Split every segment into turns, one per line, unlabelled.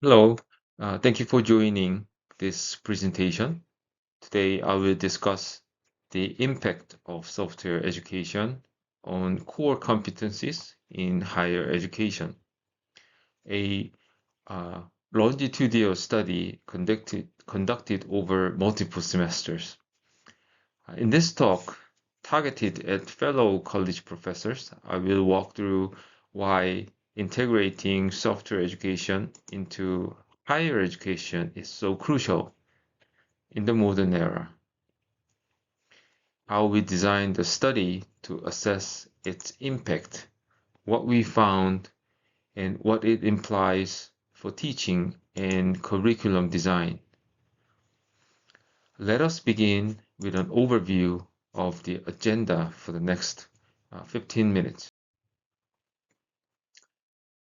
Hello, thank you for joining this presentation. Today I will discuss the impact of software education on core competencies in higher education. A uh, longitudinal study conducted over multiple semesters. In this talk, targeted at fellow college professors, I will walk through why integrating software education into higher education is so crucial in the modern era, how we designed the study to assess its impact, what we found, and what it implies for teaching and curriculum design. Let us begin with an overview of the agenda for the next 15 minutes.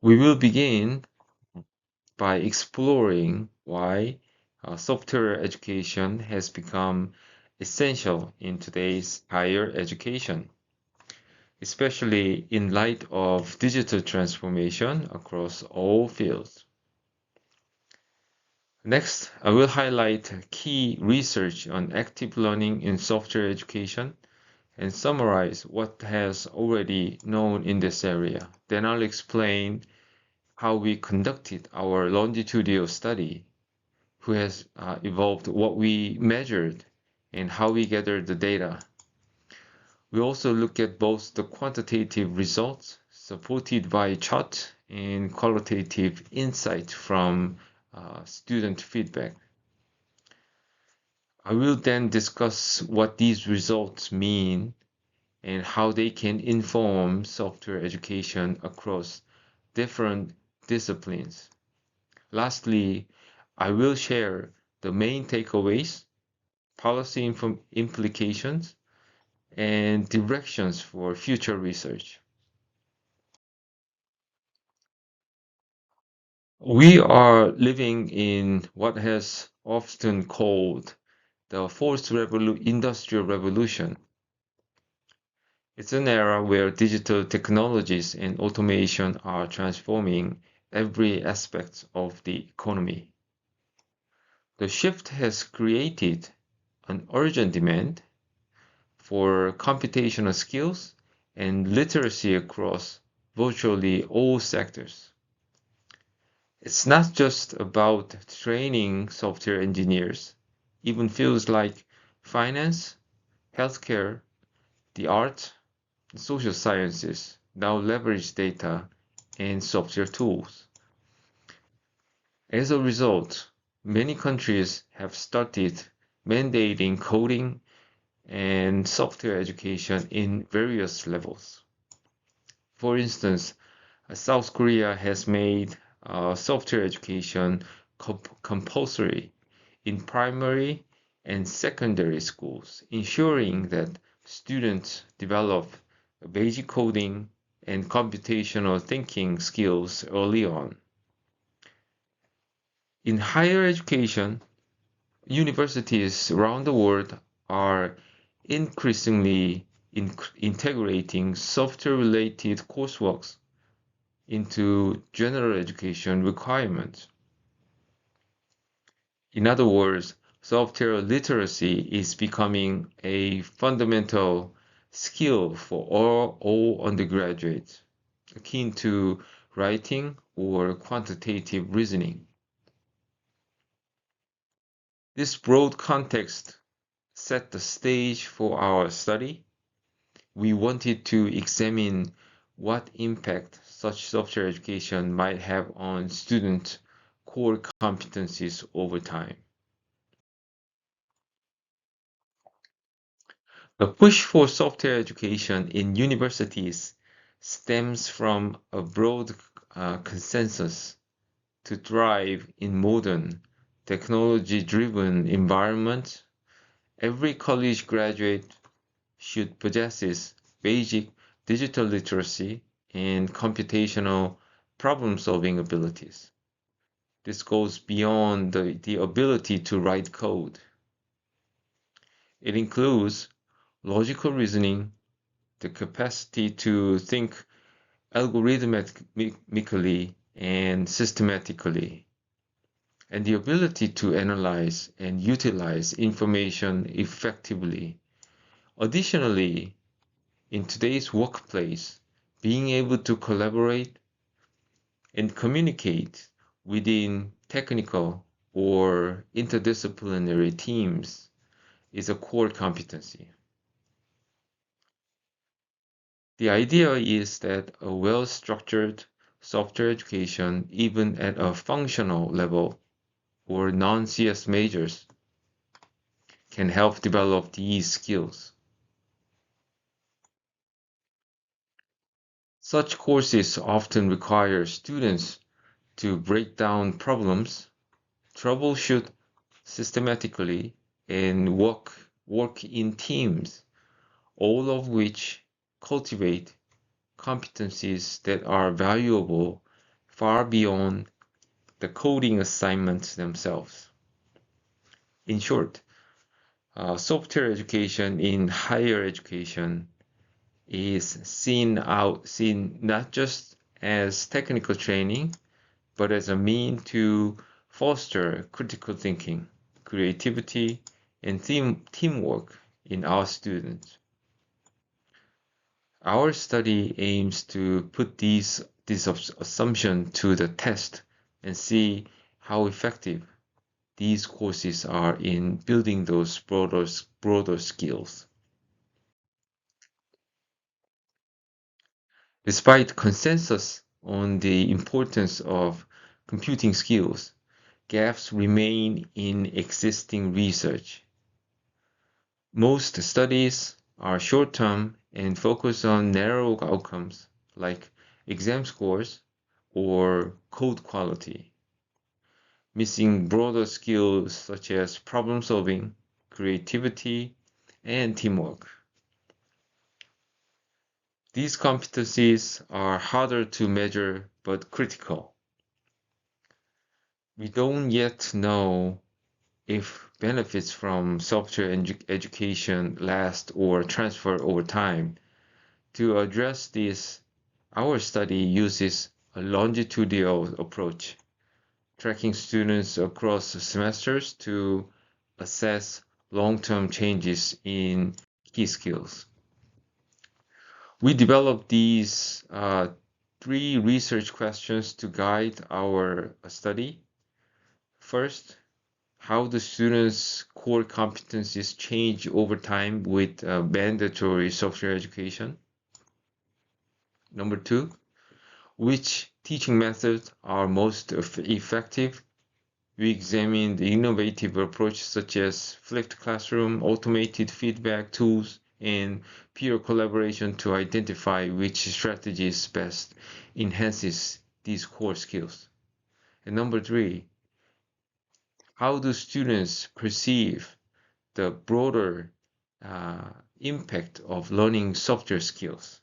We will begin by exploring why software education has become essential in today's higher education, especially in light of digital transformation across all fields. Next, I will highlight key research on active learning in software education and summarize what has already known in this area. Then I'll explain how we conducted our longitudinal study, who has evolved what we measured, and how we gathered the data. We also look at both the quantitative results supported by chart and qualitative insight from student feedback. I will then discuss what these results mean and how they can inform software education across different disciplines. Lastly, I will share the main takeaways, policy implications, and directions for future research. We are living in what has often called the industrial revolution. It's an era where digital technologies and automation are transforming every aspect of the economy. The shift has created an urgent demand for computational skills and literacy across virtually all sectors. It's not just about training software engineers, even fields like finance, healthcare, the arts, and social sciences now leverage data and software tools. As a result, many countries have started mandating coding and software education in various levels. For instance, South Korea has made software education compulsory in primary and secondary schools, ensuring that students develop basic coding and computational thinking skills early on. In higher education, universities around the world are increasingly integrating software-related coursework into general education requirements. In other words, software literacy is becoming a fundamental skill for all undergraduates, akin to writing or quantitative reasoning. This broad context set the stage for our study. We wanted to examine what impact such software education might have on student core competencies over time. The push for software education in universities stems from a broad consensus to thrive in modern, technology-driven environments. Every college graduate should possess basic digital literacy and computational problem-solving abilities. This goes beyond the ability to write code. It includes logical reasoning, the capacity to think algorithmically and systematically, and the ability to analyze and utilize information effectively. Additionally, in today's workplace, being able to collaborate and communicate within technical or interdisciplinary teams is a core competency. The idea is that a well-structured software education, even at a functional level or non-CS majors, can help develop these skills. Such courses often require students to break down problems, troubleshoot systematically, and work in teams, all of which cultivate competencies that are valuable far beyond the coding assignments themselves. In short, software education in higher education is seen not just as technical training, but as a means to foster critical thinking, creativity, and teamwork in our students. Our study aims to put this assumption to the test and see how effective these courses are in building those broader skills. Despite consensus on the importance of computing skills, gaps remain in existing research. Most studies are short-term and focus on narrow outcomes like exam scores or code quality, missing broader skills such as problem solving, creativity, and teamwork. These competencies are harder to measure but critical. We don't yet know if benefits from software education last or transfer over time. To address this, our study uses a longitudinal approach, tracking students across semesters to assess long-term changes in key skills. We developed these 3 research questions to guide our study. First, how do students' core competencies change over time with mandatory software education? Number 2, which teaching methods are most effective? We examined innovative approaches such as flipped classroom, automated feedback tools, and peer collaboration to identify which strategies best enhances these core skills. And number 3, how do students perceive the broader impact of learning software skills?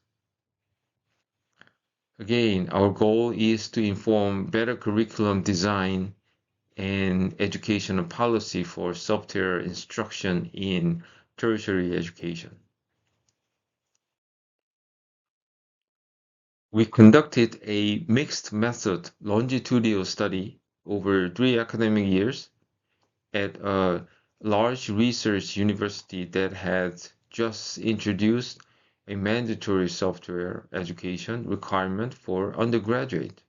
Again, our goal is to inform better curriculum design and educational policy for software instruction in tertiary education. We conducted a mixed method longitudinal study over 3 academic years at a large research university that had just introduced a mandatory software education requirement for undergraduate.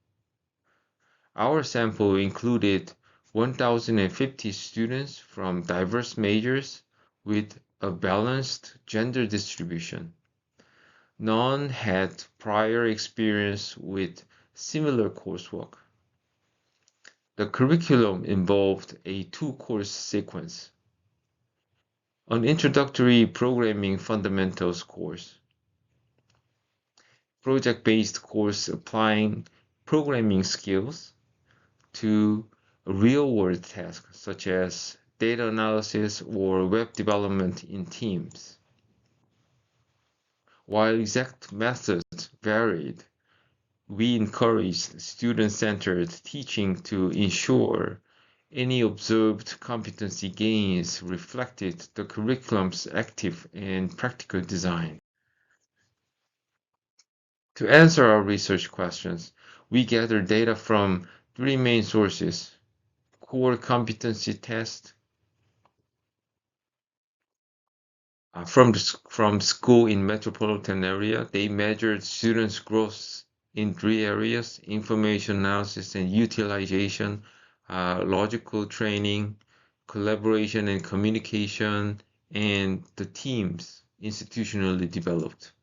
Our sample included 1,050 students from diverse majors with a balanced gender distribution. None had prior experience with similar coursework. The curriculum involved a 2-course sequence, an introductory programming fundamentals course, project-based course applying programming skills to real-world tasks such as data analysis or web development in teams. While exact methods varied, we encouraged student-centered teaching to ensure any observed competency gains reflected the curriculum's active and practical design. To answer our research questions, we gathered data from 3 main sources: core competency test from school in metropolitan area. They measured students' growth in 3 areas: information analysis and utilization, logical training, collaboration and communication, and the teams institutionally developed.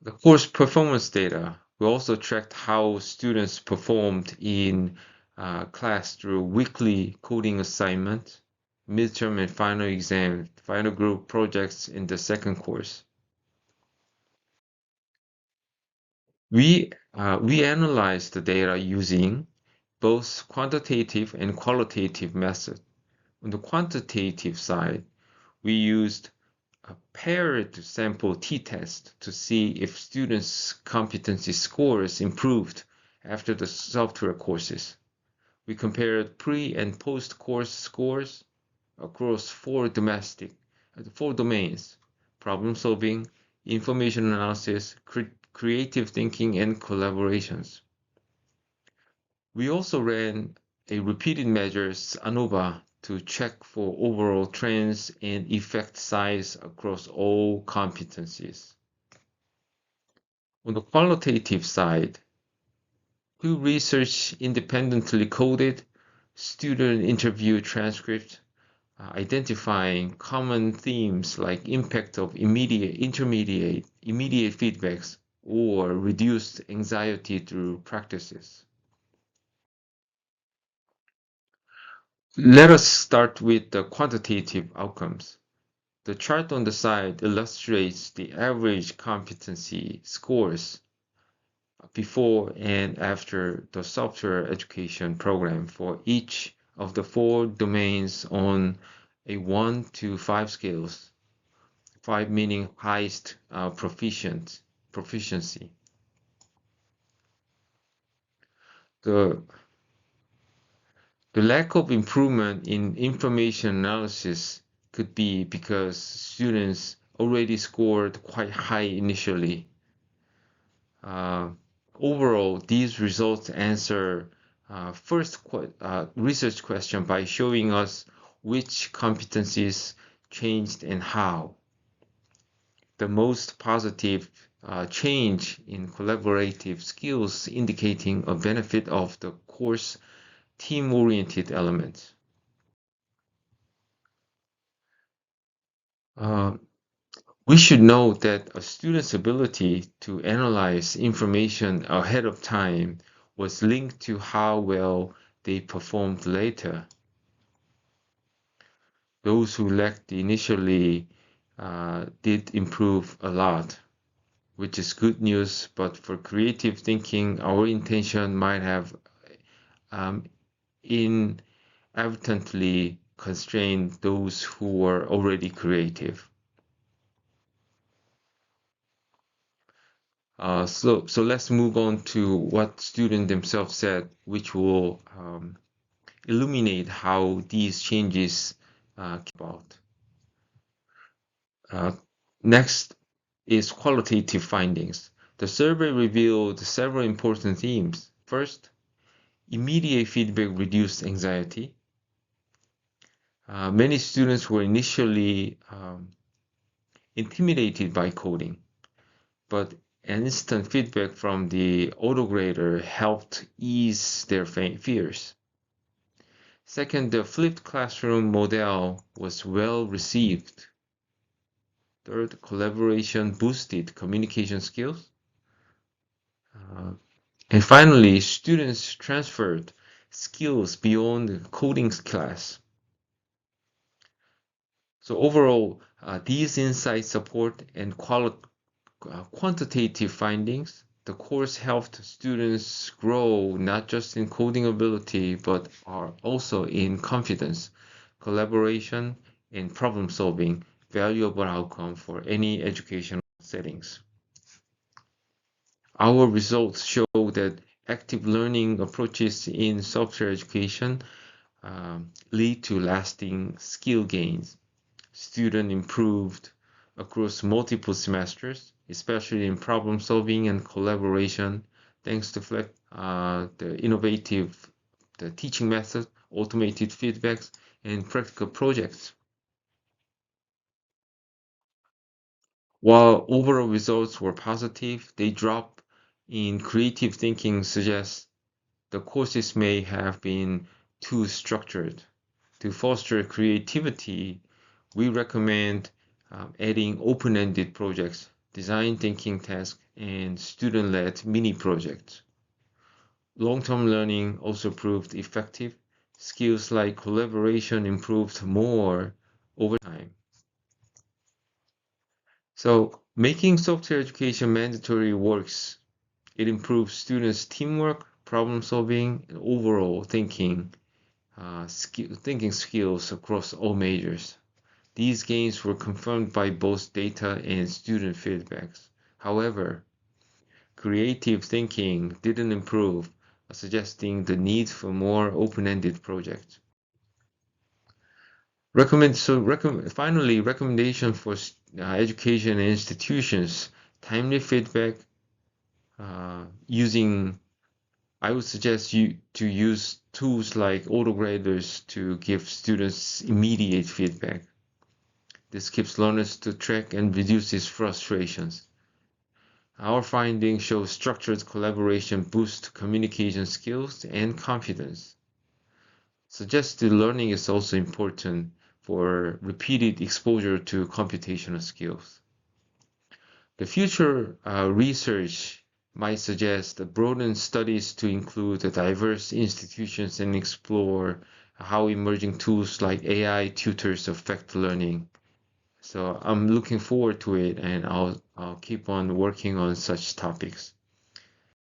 The course performance data. We also tracked how students performed in class through weekly coding assignment, midterm and final exam, final group projects in the second course. We analyzed the data using both quantitative and qualitative methods. On the quantitative side, we used a paired sample t-test to see if students' competency scores improved after the software courses. We compared pre- and post-course scores across 4 domains: problem solving, information analysis, creative thinking, and collaborations. We also ran a repeated measures ANOVA to check for overall trends and effect size across all competencies. On the qualitative side, Pew Research independently coded student interview transcripts, identifying common themes like impact of immediate feedbacks or reduced anxiety through practices. Let us start with the quantitative outcomes. The chart on the side illustrates the average competency scores before and after the software education program for each of the 4 domains on a 1 to 5 scales, 5 meaning highest proficiency. The lack of improvement in information analysis could be because students already scored quite high initially. Overall, these results answer first research question by showing us which competencies changed and how. The most positive change in collaborative skills, indicating a benefit of the course team-oriented elements. We should note that a student's ability to analyze information ahead of time was linked to how well they performed later. Those who lacked initially did improve a lot, which is good news, but for creative thinking, our intention might have inadvertently constrained those who were already creative. So let's move on to what students themselves said, which will illuminate how these changes came about. Next is qualitative findings. The survey revealed several important themes. First, immediate feedback reduced anxiety. Many students were initially intimidated by coding, but instant feedback from the autograder helped ease their fears. Second, the flipped classroom model was well received. Third, collaboration boosted communication skills. And finally, students transferred skills beyond the coding class. So overall, these insights support and quantitative findings. The course helped students grow not just in coding ability, but are also in confidence, collaboration, and problem solving, valuable outcome for any educational settings. Our results show that active learning approaches in software education lead to lasting skill gains. Students improved across multiple semesters, especially in problem solving and collaboration. thanks to the innovative teaching method, automated feedbacks, and practical projects. While overall results were positive, they drop in creative thinking suggests the courses may have been too structured. To foster creativity, we recommend adding open-ended projects, design thinking tasks, and student-led mini projects. Long-term learning also proved effective. Skills like collaboration improved more over time. So making software education mandatory works. It improves students' teamwork, problem solving, and overall thinking skills across all majors. These gains were confirmed by both data and student feedbacks. However, creative thinking didn't improve, suggesting the need for more open-ended projects. Finally, recommendation for education institutions, timely feedback using I would suggest you to use tools like autograders to give students immediate feedback. This keeps learners to track and reduces frustrations. Our findings show structured collaboration boosts communication skills and confidence. Suggested learning is also important for repeated exposure to computational skills. The future research might suggest broaden studies to include diverse institutions and explore how emerging tools like AI tutors affect learning. So I'm looking forward to it, and I'll keep on working on such topics.